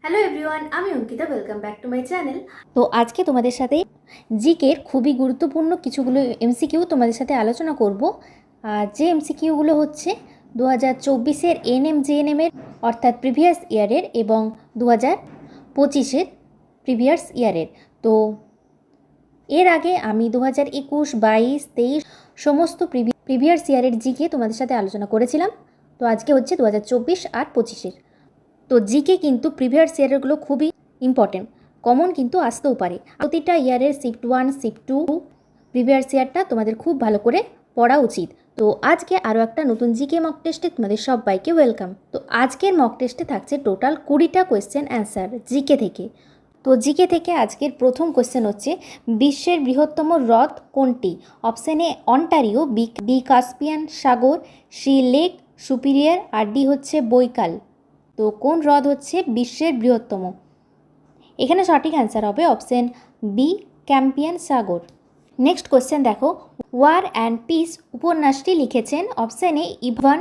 Hello everyone, আমি Ankita. Welcome back to my channel. তো আজকে তোমাদের সাথে জিকের খুবই গুরুত্বপূর্ণ কিছুগুলো এমসিকিউ তোমাদের সাথে আলোচনা করব। আর যে এমসিকিউগুলো হচ্ছে 2024-এর এনএম জেএনএমের অর্থাৎ প্রিভিয়াস ইয়ারের এবং 2025-এর প্রিভিয়াস ইয়ারের। তো এর আগে আমি 2021, 22, 23 সমস্ত প্রিভিয়াস ইয়ারের জিকে তোমাদের সাথে আলোচনা করেছিলাম। তো আজকে হচ্ছে 2024 আর 25-এর। তো জিকে কিন্তু প্রিভিয়াস ইয়ারেরগুলো খুবই ইম্পর্টেন্ট, কমন কিন্তু আসতেও পারে। প্রতিটা ইয়ারের শিফট 1, শিফট 2 প্রিভিয়াস ইয়ারটা তোমাদের খুব ভালো করে পড়া উচিত। তো আজকে আরও একটা নতুন জিকে মক টেস্টে তোমাদের সবাইকে ওয়েলকাম। তো আজকের মক টেস্টে থাকছে টোটাল 20টা কোয়েশ্চেন অ্যান্সার জিকে থেকে। তো জিকে থেকে আজকের প্রথম কোয়েশ্চেন হচ্ছে, বিশ্বের বৃহত্তম হ্রদ কোনটি? Option A Ontario, B Caspian সাগর, সি লেক সুপিরিয়র, আর ডি হচ্ছে বৈকাল। তো কোন হ্রদ হচ্ছে বিশ্বের বৃহত্তম? এখানে সঠিক অ্যান্সার হবে অপশান বি, ক্যাম্পিয়ান সাগর। নেক্সট কোয়েশ্চেন দেখো, ওয়ার অ্যান্ড পিস উপন্যাসটি লিখেছেন? Option A Ivan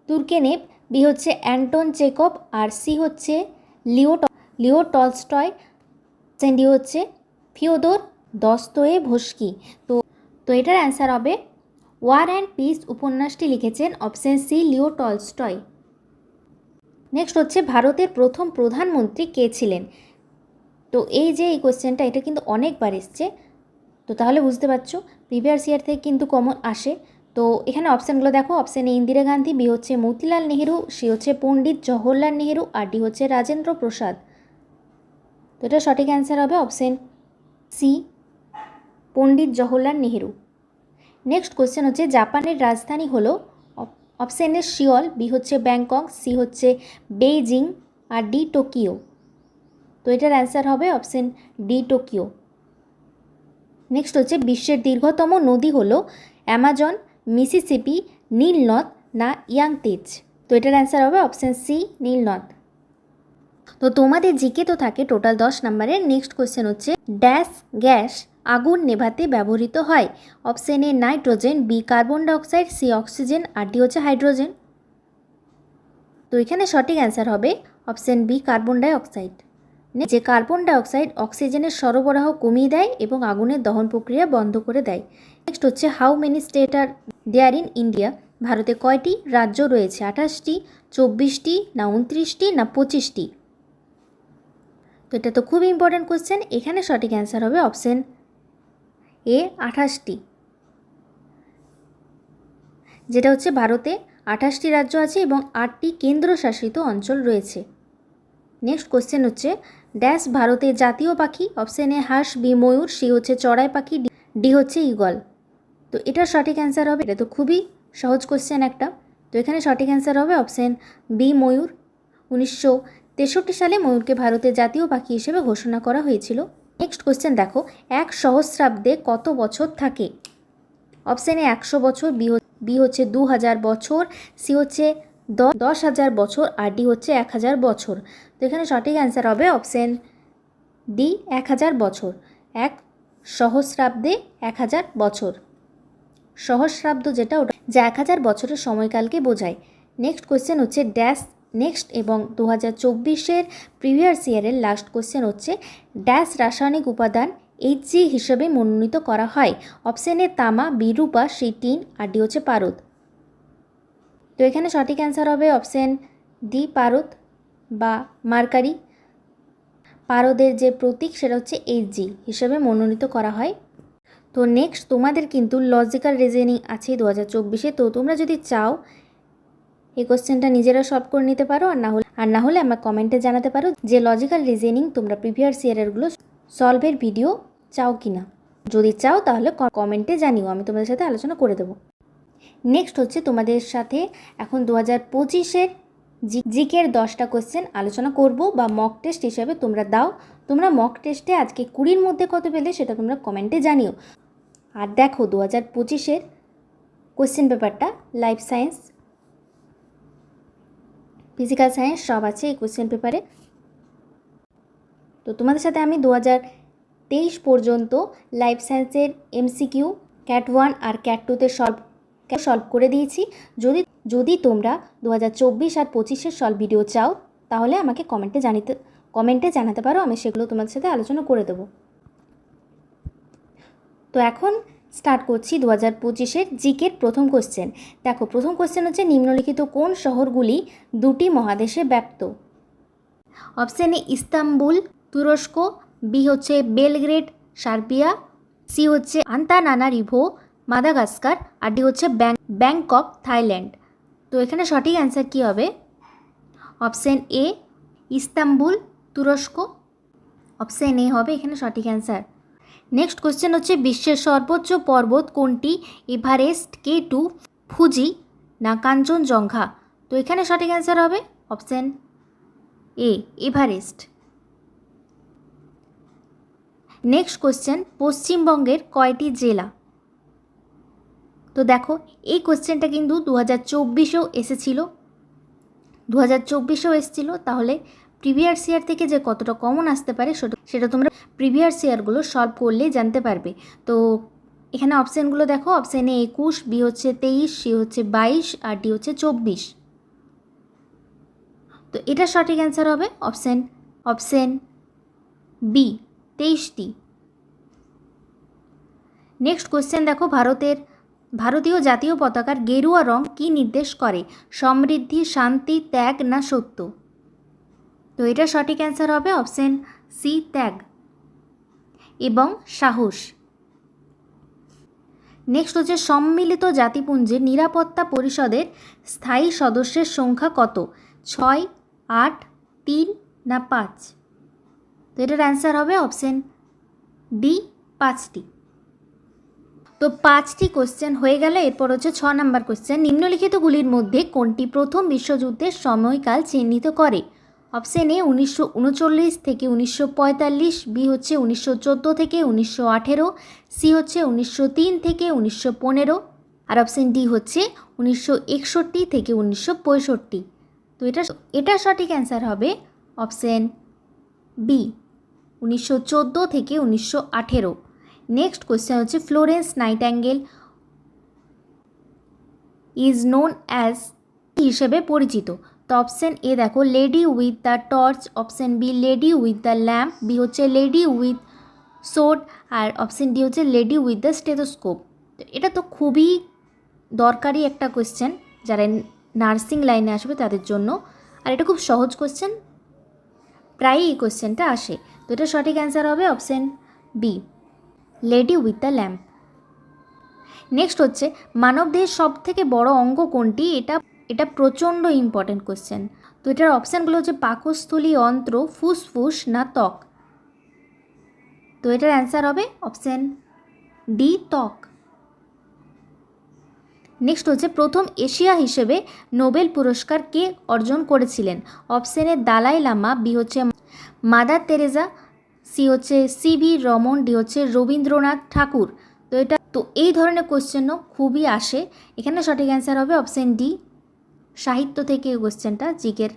Turgenev, B হচ্ছে অ্যান্টন চেকভ, আর সি হচ্ছে লিও টলস্টয়, অপশান ডি হচ্ছে ফিওদর দস্তয়েভস্কি। তো এটার অ্যান্সার হবে ওয়ার অ্যান্ড পিস উপন্যাসটি লিখেছেন option C, Leo Tolstoy. Next হচ্ছে, ভারতের প্রথম প্রধানমন্ত্রী কে ছিলেন? তো এই কোয়েশ্চেনটা এটা কিন্তু অনেকবার এসছে, তো তাহলে বুঝতে পারছো প্রিভিয়াস ইয়ার থেকে কিন্তু কমন আসে। তো এখানে অপশানগুলো দেখো, option A Indira Gandhi, B হচ্ছে মতিলাল নেহেরু, সি হচ্ছে পণ্ডিত জওহরলাল নেহেরু, আর ডি হচ্ছে রাজেন্দ্র প্রসাদ। তো এটা সঠিক অ্যান্সার হবে option C, Pandit Jawaharlal Nehru. Next question হচ্ছে, জাপানের রাজধানী হলো? অপশান এ সিওল, বি হচ্ছে ব্যাংকক, সি হচ্ছে বেইজিং, আর ডি টোকিও। তো এটার অ্যান্সার হবে অপশান ডি, টোকিও। নেক্সট হচ্ছে, বিশ্বের দীর্ঘতম নদী হলো অ্যামাজন, মিসিসিপি, নীলনদ, না ইয়াংতেজ? তো এটার অ্যান্সার হবে অপশান সি, নীলনদ। তো তোমাদের জিকে তো থাকে টোটাল 10 নম্বরের। নেক্সট কোয়েশ্চেন হচ্ছে, ড্যাশ গ্যাস আগুন নেভাতে ব্যবহৃত হয়? Option A nitrogen, B carbon dioxide, C oxygen, আর ডি হচ্ছে হাইড্রোজেন। তো এখানে সঠিক অ্যান্সার হবে অপশান বি, কার্বন ডাইঅক্সাইড। যে কার্বন ডাইঅক্সাইড অক্সিজেনের সরবরাহ কমিয়ে দেয় এবং আগুনের দহন প্রক্রিয়া বন্ধ করে দেয়। নেক্সট হচ্ছে, how many state are there in India? ভারতে কয়টি রাজ্য রয়েছে? 28টি, 24টি, না 29টি, না 25টি? তো এটা তো খুব ইম্পর্ট্যান্ট কোয়েশ্চেন। এখানে সঠিক অ্যান্সার হবে অপশান এ, 28টি। যেটা হচ্ছে ভারতে 28টি রাজ্য আছে এবং 8টি কেন্দ্রশাসিত অঞ্চল রয়েছে। নেক্সট কোয়েশ্চেন হচ্ছে, ড্যাশ ভারতের জাতীয় পাখি? অপশান এ হাঁস, বি ময়ূর, সি হচ্ছে চড়াই পাখি, ডি হচ্ছে ঈগল। তো এটার সঠিক অ্যান্সার হবে, এটা তো খুবই সহজ কোয়েশ্চেন একটা। তো এখানে সঠিক অ্যান্সার হবে অপশান বি, ময়ূর। 1963 সালে ময়ূরকে ভারতের জাতীয় পাখি হিসেবে ঘোষণা করা হয়েছিল। নেক্সট কোয়েশ্চেন দেখো, এক সহস্রাব্দে কত বছর থাকে? অপশান এ 100 বছর, বি হচ্ছে 2000 বছর, সি হচ্ছে 10,000 বছর, আর ডি হচ্ছে 1000 বছর। তো এখানে সঠিক অ্যান্সার হবে অপশান ডি, 1000 বছর। এক সহস্রাব্দে 1000 বছর। সহস্রাব্দ যেটা, ওটা যা 1000 বছরের সময়কালকে বোঝায়। নেক্সট কোয়েশ্চেন হচ্ছে, ড্যাশ নেক্সট এবং 2024-এর প্রিভিয়াস ইয়ারের লাস্ট কোয়েশ্চেন হচ্ছে, ড্যাশ রাসায়নিক উপাদান এইচজি হিসেবে মনোনীত করা হয়? অপশান এ তামা, বি রূপা, সি টিন, আর ডি হচ্ছে পারদ। তো এখানে সঠিক অ্যান্সার হবে অপশান ডি, পারদ বা মার্কারি। পারদের যে প্রতীক সেটা হচ্ছে এইচজি হিসেবে মনোনীত করা হয়। তো নেক্সট তোমাদের কিন্তু লজিক্যাল রিজনিং আছে 2024-এ। তো তোমরা যদি চাও এই কোশ্চেনটা নিজেরা সলভ করে নিতে পারো, আর না হলে আমার কমেন্টে জানাতে পারো যে লজিক্যাল রিজনিং তোমরা প্রিভিয়াস ইয়ারেরগুলো সলভের ভিডিও চাও কি না। যদি চাও তাহলে কমেন্টে জানিও, আমি তোমাদের সাথে আলোচনা করে দেবো। নেক্সট হচ্ছে, তোমাদের সাথে এখন 2025-এর জিকের 10টা কোয়েশ্চেন আলোচনা করব বা মক টেস্ট হিসেবে তোমরা দাও। তোমরা মক টেস্টে আজকে 20-র মধ্যে কত পেলে সেটা তোমরা কমেন্টে জানিও। আর দেখো 2025-এর কোয়েশ্চেন পেপারটা লাইফ সায়েন্স, ফিজিক্যাল সায়েন্স সব আছে এই কোয়েশ্চেন পেপারে। তো তোমাদের সাথে আমি 2023 পর্যন্ত লাইফ সায়েন্সের এমসিকিউ ক্যাট 1 আর ক্যাট 2-তে সলভ করে দিয়েছি। যদি তোমরা 2024 আর 25-এর সলভ ভিডিও চাও তাহলে আমাকে কমেন্টে জানাতে কমেন্টে জানাতে পারো, আমি সেগুলো তোমাদের সাথে আলোচনা করে দেবো। তো এখন স্টার্ট করছি 2025-এর জিকের প্রথম কোশ্চেন। দেখো, প্রথম কোশ্চেন হচ্ছে নিম্নলিখিত কোন শহরগুলি দুটি মহাদেশে ব্যাপ্ত? অপশান এ ইস্তাম্বুল তুরস্ক, বি হচ্ছে বেলগ্রেড সার্বিয়া, সি হচ্ছে আন্তানানারিভো মাদাগাস্কার, আর ডি হচ্ছে ব্যাংকক থাইল্যান্ড। তো এখানে সঠিক অ্যান্সার কী হবে? অপশান এ ইস্তাম্বুল তুরস্ক, অপশান এ হবে এখানে সঠিক অ্যান্সার। নেক্সট কোশ্চেন হচ্ছে বিশ্বের সর্বোচ্চ পর্বত কোনটি? এভারেস্ট, K2, ফুজি না কাঞ্চনজঙ্ঘা? তো এখানে সঠিক অ্যান্সার হবে option A Everest. Next question, পশ্চিমবঙ্গের কয়টি জেলা? তো দেখো, এই কোশ্চেনটা কিন্তু 2024-এও এসেছিল, 2024-এও এসেছিল। তাহলে প্রিভিয়াস ইয়ার থেকে যে কতটা কমন আসতে পারে সেটা তোমরা প্রিভিয়াস ইয়ারগুলো সলভ করলেই জানতে পারবে। তো এখানে অপশানগুলো দেখো, অপশান এ 21, বি হচ্ছে 23, সি হচ্ছে 22, আর ডি হচ্ছে 24। তো এটা সঠিক অ্যান্সার হবে অপশান বি 23টি। নেক্সট কোশ্চেন দেখো, ভারতীয় জাতীয় পতাকার গেরুয়া রং কী নির্দেশ করে? সমৃদ্ধি, শান্তি, ত্যাগ না সত্য? তো এটা সঠিক অ্যান্সার হবে অপশান সি ত্যাগ এবং সাহস। নেক্সট হচ্ছে সম্মিলিত জাতিপুঞ্জের নিরাপত্তা পরিষদের স্থায়ী সদস্যের সংখ্যা কত? 6, 8, 3 না 5? তো এটার অ্যান্সার হবে অপশান ডি 5টি। তো 5টি কোশ্চেন হয়ে গেল। এরপর হচ্ছে 6 নম্বর কোশ্চেন, নিম্নলিখিতগুলির মধ্যে কোনটি প্রথম বিশ্বযুদ্ধের সময়কাল চিহ্নিত করে? অপশান এ 1939 থেকে 1945, বি হচ্ছে 1914 থেকে 1918, সি হচ্ছে 1903 থেকে 1915, আর অপশান ডি হচ্ছে 1961 থেকে 1965। তো এটা সঠিক অ্যান্সার হবে অপশান বি 1914 থেকে 1918। নেক্সট কোয়েশ্চেন হচ্ছে, Florence Nightingale is known as হিসেবে পরিচিত? তো অপশান এ দেখো lady with the torch, option B lady with the lamp, B হচ্ছে লেডি উইথ সোড, আর অপশান ডি হচ্ছে লেডি উইথ দ্য স্টেথোস্কোপ। তো এটা তো খুবই দরকারি একটা কোয়েশ্চেন যারা নার্সিং লাইনে আসবে তাদের জন্য, আর এটা খুব সহজ কোয়েশ্চেন, প্রায়ই এই কোয়েশ্চেনটা আসে। তো এটা সঠিক অ্যান্সার হবে option B lady with the lamp. Next হচ্ছে, মানবদেহের সব থেকে বড় অঙ্গ কোনটি? এটা প্রচণ্ড ইম্পর্টেন্ট কোয়েশ্চেন। তো এটার অপশানগুলো হচ্ছে পাকস্থলী, অন্ত্র, ফুসফুস না ত্বক? তো এটার অ্যান্সার হবে অপশান ডি ত্বক। নেক্সট হচ্ছে, প্রথম এশিয়া হিসেবে নোবেল পুরস্কার কে অর্জন করেছিলেন? Option A Dalai Lama, B হচ্ছে মাদার তেরেজা, সি হচ্ছে সিভি রমন, ডি হচ্ছে রবীন্দ্রনাথ ঠাকুর। তো এই ধরনের কোশ্চেনও খুবই আসে। এখানে সঠিক অ্যান্সার হবে অপশান ডি সাহিত্য থেকে কোশ্চেনটা জিকের।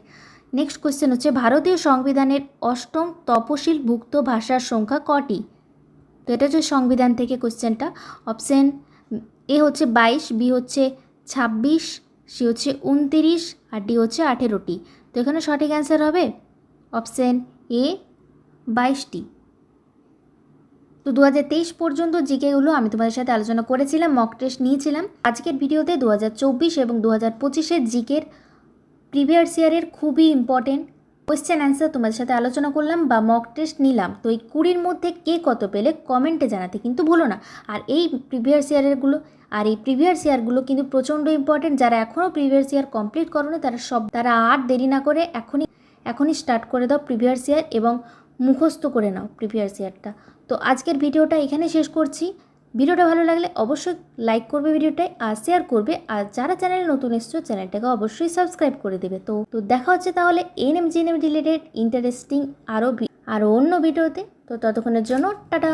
নেক্সট কোশ্চেন হচ্ছে, ভারতীয় সংবিধানের 8ম তপশিলভুক্ত ভাষার সংখ্যা কটি? তো এটা হচ্ছে সংবিধান থেকে কোশ্চেনটা। অপশান এ হচ্ছে 22, বি হচ্ছে 26, সি হচ্ছে 29, আর ডি হচ্ছে 18টি। তো এখানে সঠিক অ্যান্সার হবে অপশান এ 22টি। তো 2023 পর্যন্ত জিকেগুলো আমি তোমাদের সাথে আলোচনা করেছিলাম, মক টেস্ট নিয়েছিলাম। আজকের ভিডিওতে 2024 এবং 2025-এর জিকের প্রিভিয়াস ইয়ারের খুবই ইম্পর্টেন্ট কোয়েশ্চেন অ্যান্সার তোমাদের সাথে আলোচনা করলাম বা মক টেস্ট নিলাম। তো এই 20-র মধ্যে কে কত পেলে কমেন্টে জানাতে কিন্তু ভুলো না। আর এই প্রিভিয়াস ইয়ারগুলো কিন্তু প্রচণ্ড ইম্পর্টেন্ট। যারা এখনও প্রিভিয়াস ইয়ার কমপ্লিট করোনি তারা আর দেরি না করে এখনই স্টার্ট করে দাও প্রিভিয়াস ইয়ার এবং মুখস্থ করে নাও প্রিভিয়াস ইয়ারটা। তো আজকের ভিডিওটা এখানে শেষ করছি। ভিডিওটা ভালো লাগলে অবশ্যই লাইক করবে ভিডিওটায় আর শেয়ার করবে, আর যারা চ্যানেলে নতুন এসছো চ্যানেলটাকে অবশ্যই সাবস্ক্রাইব করে দেবে। তো দেখা হচ্ছে তাহলে এনএম জিএনএম রিলেটেড ইন্টারেস্টিং আরও অন্য ভিডিওতে। তো ততক্ষণের জন্য টাটা।